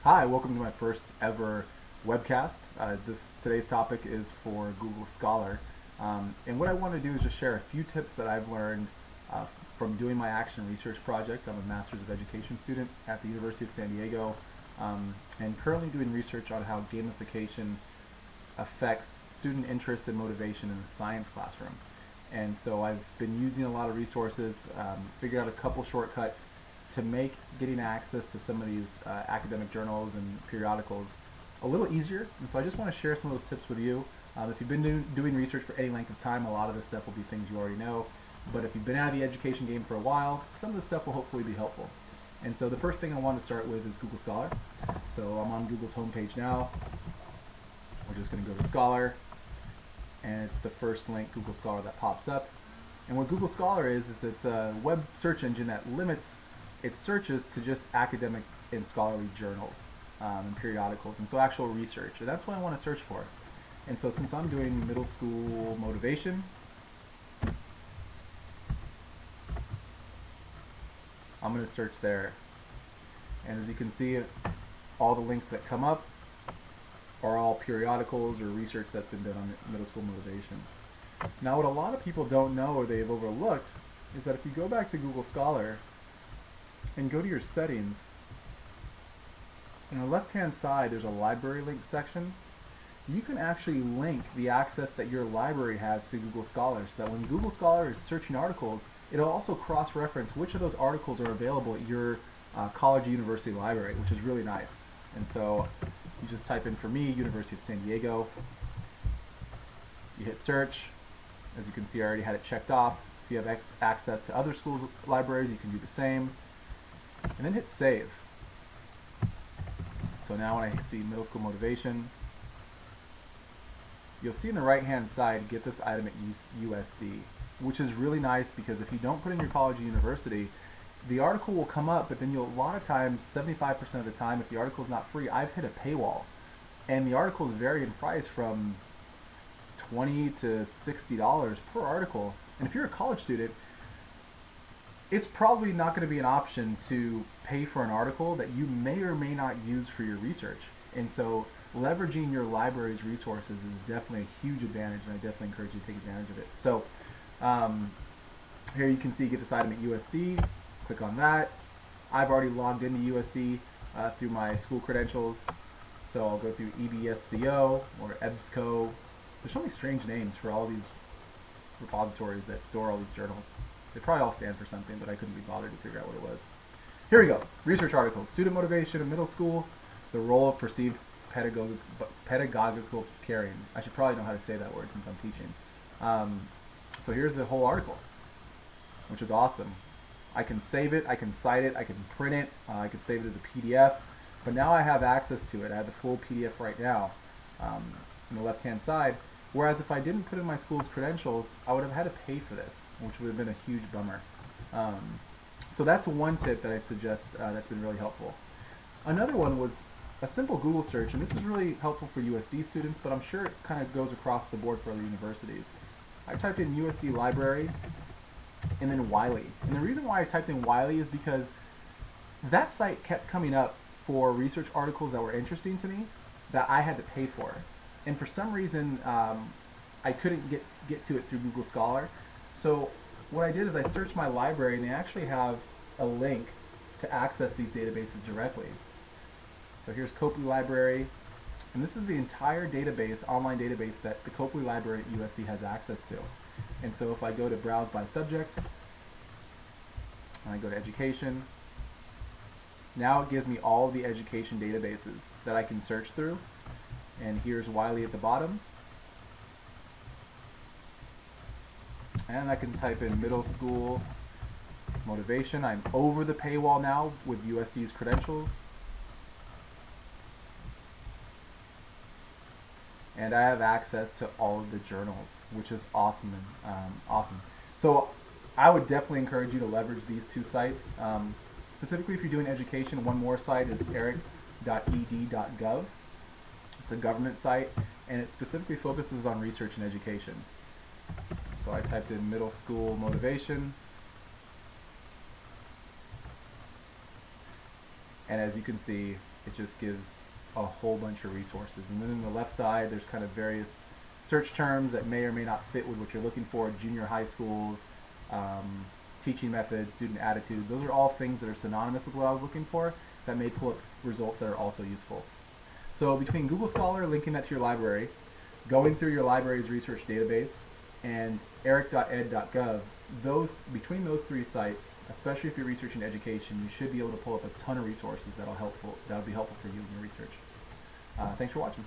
Hi, welcome to my first ever webcast. Today's topic is for Google Scholar. And what I want to do is just share a few tips that I've learned from doing my action research project. I'm a Master's of Education student at the University of San Diego, and currently doing research on how gamification affects student interest and motivation in the science classroom. And so I've been using a lot of resources, figured out a couple shortcuts to make getting access to some of these academic journals and periodicals a little easier. And so I just want to share some of those tips with you. If you've been doing research for any length of time, a lot of this stuff will be things you already know. But if you've been out of the education game for a while, some of this stuff will hopefully be helpful. And so the first thing I want to start with is Google Scholar. So I'm on Google's homepage now. We're just going to go to Scholar, and it's the first link, Google Scholar, that pops up. And what Google Scholar is it's a web search engine that limits its searches to just academic and scholarly journals and periodicals, and so actual research. And that's what I want to search for. And so since I'm doing middle school motivation, I'm going to search there. And as you can see, all the links that come up are all periodicals or research that's been done on middle school motivation. Now, what a lot of people don't know or they've overlooked is that if you go back to Google Scholar and go to your settings, on the left-hand side there's a library link section. You can actually link the access that your library has to Google Scholar, so that when Google Scholar is searching articles, it'll also cross-reference which of those articles are available at your college or university library, which is really nice. And so you just type in, for me, University of San Diego. You hit search. As you can see, I already had it checked off. If you have access to other schools' libraries, you can do the same. And then hit save. So now when I see middle school motivation, you'll see in the right-hand side, get this item at USD, which is really nice because if you don't put in your college or university, the article will come up, but then you'll, a lot of times, 75% of the time, if the article is not free, I've hit a paywall. And the articles vary in price from $20 to $60 per article. And if you're a college student, it's probably not going to be an option to pay for an article that you may or may not use for your research. And so leveraging your library's resources is definitely a huge advantage, and I definitely encourage you to take advantage of it. So here you can see, get this item at USD. Click on that. I've already logged into USD through my school credentials. So I'll go through EBSCO or EBSCO. There's so many strange names for all these repositories that store all these journals. They probably all stand for something, but I couldn't be bothered to figure out what it was. Here we go. Research articles. Student motivation in middle school. The role of perceived pedagogical caring. I should probably know how to say that word since I'm teaching. So here's the whole article, which is awesome. I can save it, I can cite it, I can print it, I can save it as a PDF, but now I have access to it. I have the full PDF right now on the left-hand side, whereas if I didn't put in my school's credentials, I would have had to pay for this, which would have been a huge bummer. So that's one tip that I suggest that's been really helpful. Another one was a simple Google search, and this is really helpful for USD students, but I'm sure it kind of goes across the board for other universities. I typed in USD library, and then Wiley. And the reason why I typed in Wiley is because that site kept coming up for research articles that were interesting to me that I had to pay for. And for some reason, I couldn't get to it through Google Scholar. So what I did is I searched my library, and they actually have a link to access these databases directly. So here's Copley Library, and this is the entire database, online database, that the Copley Library at USD has access to. And so if I go to browse by subject, and I go to education, now it gives me all of the education databases that I can search through. And here's Wiley at the bottom. And I can type in middle school motivation. I'm over the paywall now with USD's credentials. And I have access to all of the journals, which is awesome. Awesome. So I would definitely encourage you to leverage these two sites. Specifically, if you're doing education, one more site is eric.ed.gov. It's a government site, and it specifically focuses on research and education. So I typed in middle school motivation, and as you can see, it just gives a whole bunch of resources. And then on the left side, there's kind of various search terms that may or may not fit with what you're looking for. Junior high schools, teaching methods, student attitudes. Those are all things that are synonymous with what I was looking for that may pull up results that are also useful. So between Google Scholar, linking that to your library, going through your library's research database, and eric.ed.gov, between those three sites, especially if you're researching education, you should be able to pull up a ton of resources that'll be helpful for you in your research. Thanks for watching.